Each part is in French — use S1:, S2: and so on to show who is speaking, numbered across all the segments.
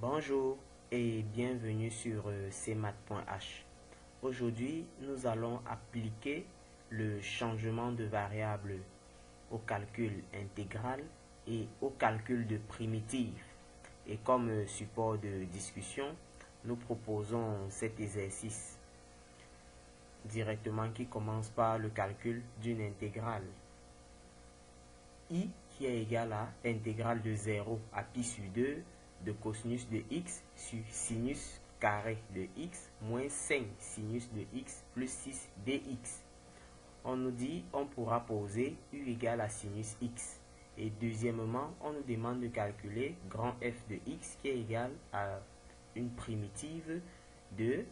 S1: Bonjour et bienvenue sur cmath.h. Aujourd'hui, nous allons appliquer le changement de variable au calcul intégral et au calcul de primitive. Et comme support de discussion, nous proposons cet exercice directement qui commence par le calcul d'une intégrale. I qui est égal à intégrale de 0 à pi sur 2 de cosinus de x sur sinus carré de x moins 5 sinus de x plus 6 dx. On nous dit on pourra poser u égale à sinus x. Et deuxièmement, on nous demande de calculer grand F de x qui est égal à une primitive de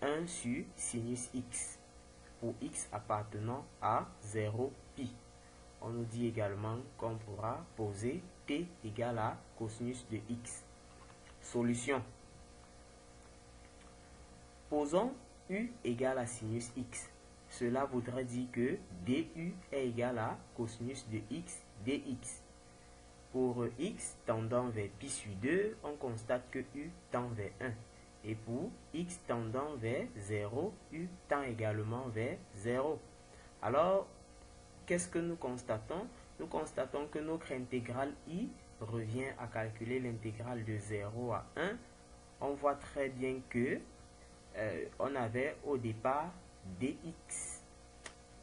S1: 1 sur sinus x pour x appartenant à 0 pi. On nous dit également qu'on pourra poser t égale à cosinus de x. Solution. Posons u égale à sinus x. Cela voudrait dire que du est égal à cosinus de x dx. Pour x tendant vers pi sur 2, on constate que u tend vers 1. Et pour x tendant vers 0, u tend également vers 0. Alors, qu'est-ce que nous constatons? Nous constatons que notre intégrale i revient à calculer l'intégrale de 0 à 1. On voit très bien que on avait au départ dx,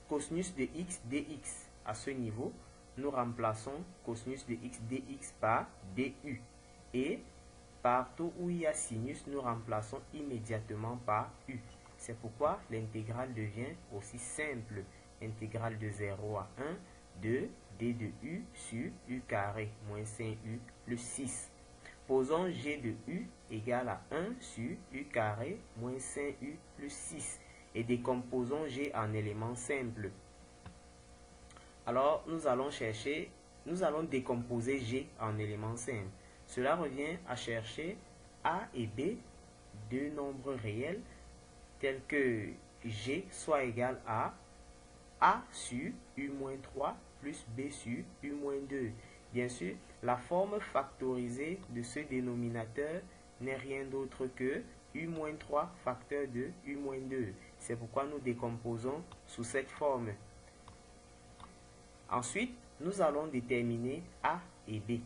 S1: cosinus de x dx. À ce niveau, nous remplaçons cosinus de x dx par du. Et partout où il y a sinus, nous remplaçons immédiatement par u. C'est pourquoi l'intégrale devient aussi simple. Intégrale de 0 à 1 de d de u sur u carré moins 5u plus 6. Posons g de u égale à 1 sur u carré moins 5u plus 6 et décomposons g en éléments simples. Alors nous allons décomposer g en éléments simples. Cela revient à chercher a et b, deux nombres réels, tels que g soit égal à a sur u-3 plus b sur u-2. Bien sûr, la forme factorisée de ce dénominateur n'est rien d'autre que u-3 facteur de u-2. C'est pourquoi nous décomposons sous cette forme. Ensuite, nous allons déterminer a et b.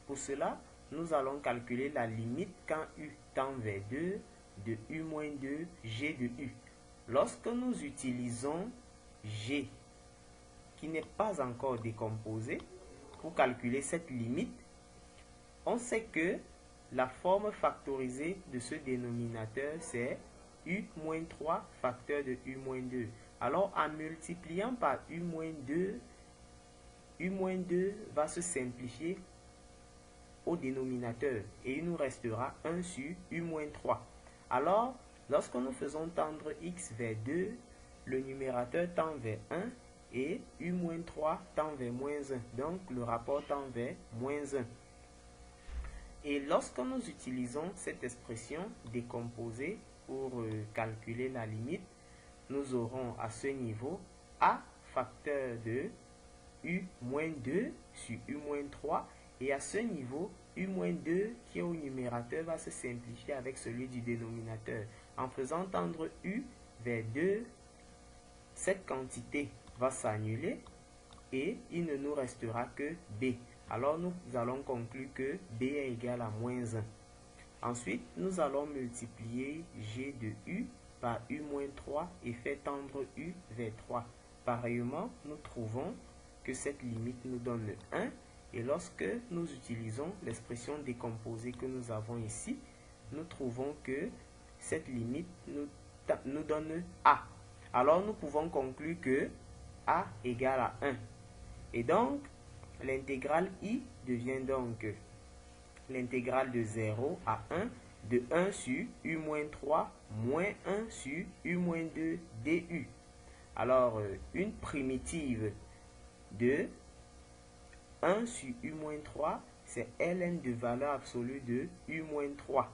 S1: Pour cela, nous allons calculer la limite quand u tend vers 2 de u-2 g de u. Lorsque nous utilisons g qui n'est pas encore décomposé pour calculer cette limite, on sait que la forme factorisée de ce dénominateur c'est u-3 facteur de u-2. Alors en multipliant par u-2, u-2 va se simplifier au dénominateur et il nous restera 1 sur u-3. Alors lorsque nous faisons tendre x vers 2, le numérateur tend vers 1 et u-3 tend vers moins 1. Donc, le rapport tend vers moins 1. Et lorsque nous utilisons cette expression décomposée pour calculer la limite, nous aurons à ce niveau a facteur de u-2 sur u-3. Et à ce niveau, u-2 qui est au numérateur va se simplifier avec celui du dénominateur. En faisant tendre u vers 2, cette quantité va s'annuler et il ne nous restera que b. Alors nous allons conclure que b est égal à moins 1. Ensuite, nous allons multiplier g de u par u-3 et faire tendre u vers 3. Pareillement, nous trouvons que cette limite nous donne 1. Et lorsque nous utilisons l'expression décomposée que nous avons ici, nous trouvons que cette limite nous donne a. Alors nous pouvons conclure que a égale à 1. Et donc, l'intégrale i devient donc l'intégrale de 0 à 1 de 1 sur u-3 moins 1 sur u-2 du. Alors, une primitive de 1 sur u-3, c'est ln de valeur absolue de u-3.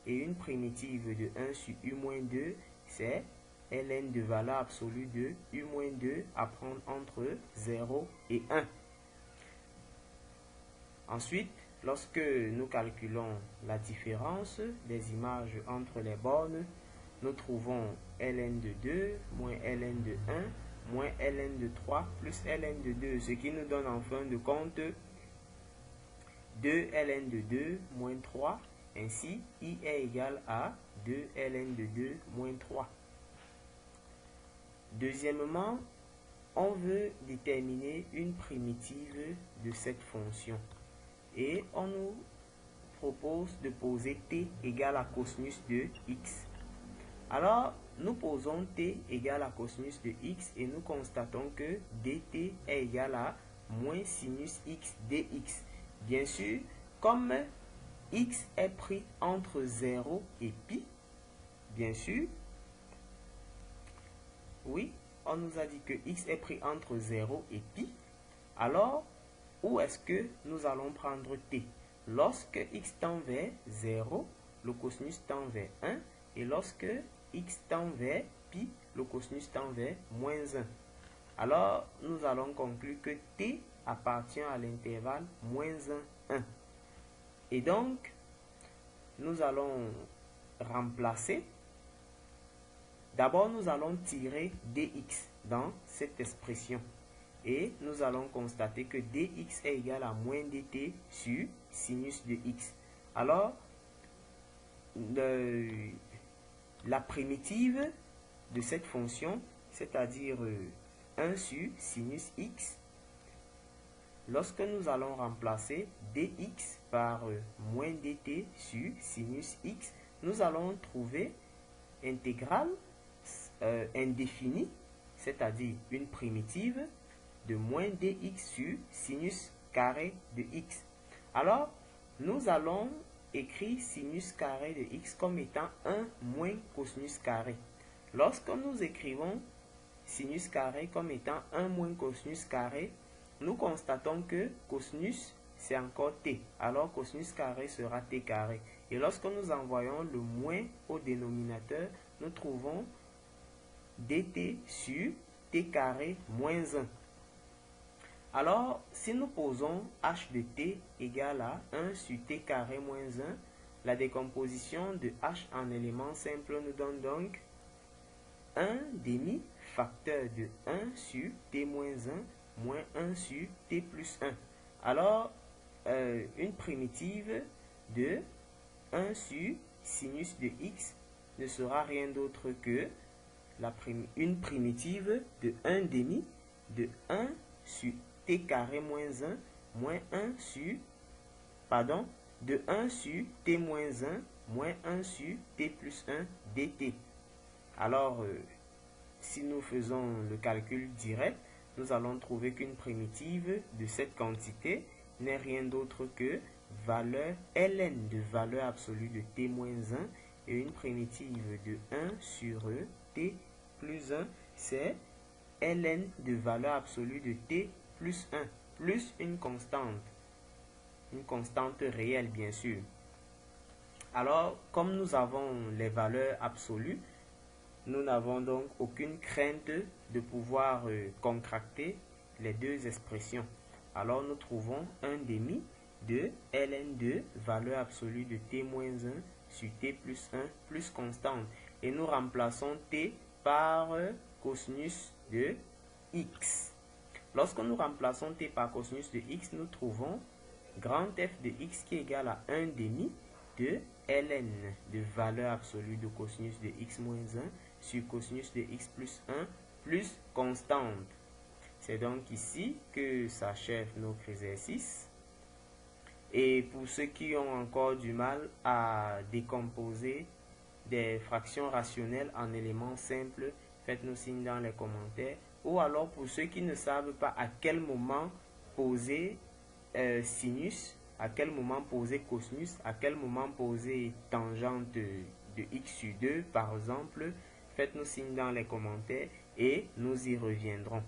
S1: Et une primitive de 1 sur u-2, c'est ln de valeur absolue de u-2 à prendre entre 0 et 1. Ensuite, lorsque nous calculons la différence des images entre les bornes, nous trouvons ln de 2 moins ln de 1 moins ln de 3 plus ln de 2, ce qui nous donne en fin de compte 2 ln de 2 moins 3. Ainsi, I est égal à 2 ln de 2 moins 3. Deuxièmement, on veut déterminer une primitive de cette fonction. Et on nous propose de poser t égale à cosinus de x. Alors, nous posons t égale à cosinus de x et nous constatons que dt est égal à moins sinus x dx. Bien sûr, comme x est pris entre 0 et pi, bien sûr, oui, on nous a dit que x est pris entre 0 et pi, alors, où est-ce que nous allons prendre t? Lorsque x tend vers 0, le cosinus tend vers 1, et lorsque x tend vers pi, le cosinus tend vers moins 1. Alors, nous allons conclure que t appartient à l'intervalle moins 1, 1. Et donc, nous allons remplacer. D'abord, nous allons tirer dx dans cette expression. Et nous allons constater que dx est égal à moins dt sur sinus de x. Alors, la primitive de cette fonction, c'est-à-dire 1 sur sinus x, lorsque nous allons remplacer dx par moins dt sur sinus x, nous allons trouver intégrale indéfinie, c'est-à-dire une primitive de moins dx sur sinus carré de x. Alors, nous allons écrire sinus carré de x comme étant 1 moins cosinus carré. Lorsque nous écrivons sinus carré comme étant 1 moins cosinus carré, nous constatons que cosinus, c'est encore t. Alors, cosinus carré sera t carré. Et lorsque nous envoyons le moins au dénominateur, nous trouvons dt sur t carré moins 1. Alors, si nous posons h de t égale à 1 sur t carré moins 1, la décomposition de h en éléments simples nous donne donc 1 demi facteur de 1 sur t moins 1 moins 1 sur t plus 1. Alors, une primitive de 1 sur sinus de x ne sera rien d'autre que une primitive de 1 demi de 1 sur t carré moins 1 moins 1 sur, de 1 sur t moins 1 moins 1 sur t plus 1 dt. Alors, si nous faisons le calcul direct, nous allons trouver qu'une primitive de cette quantité n'est rien d'autre que valeur ln de valeur absolue de t moins 1 et une primitive de 1 sur t plus 1, c'est ln de valeur absolue de t plus 1, plus une constante réelle bien sûr. Alors, comme nous avons les valeurs absolues, nous n'avons donc aucune crainte de pouvoir contracter les deux expressions. Alors, nous trouvons 1 demi de ln de valeur absolue de t moins 1 sur t plus 1 plus constante. Et nous remplaçons t par cosinus de x. Lorsque nous remplaçons t par cosinus de x, nous trouvons grand F de x qui est égal à 1 demi de ln de valeur absolue de cosinus de x moins 1 sur cosinus de x plus 1 plus constante. C'est donc ici que s'achèvent notre exercice. Et pour ceux qui ont encore du mal à décomposer des fractions rationnelles en éléments simples, faites-nous signe dans les commentaires. Ou alors pour ceux qui ne savent pas à quel moment poser sinus, à quel moment poser cosinus, à quel moment poser tangente de x sur 2 par exemple, faites-nous signe dans les commentaires et nous y reviendrons.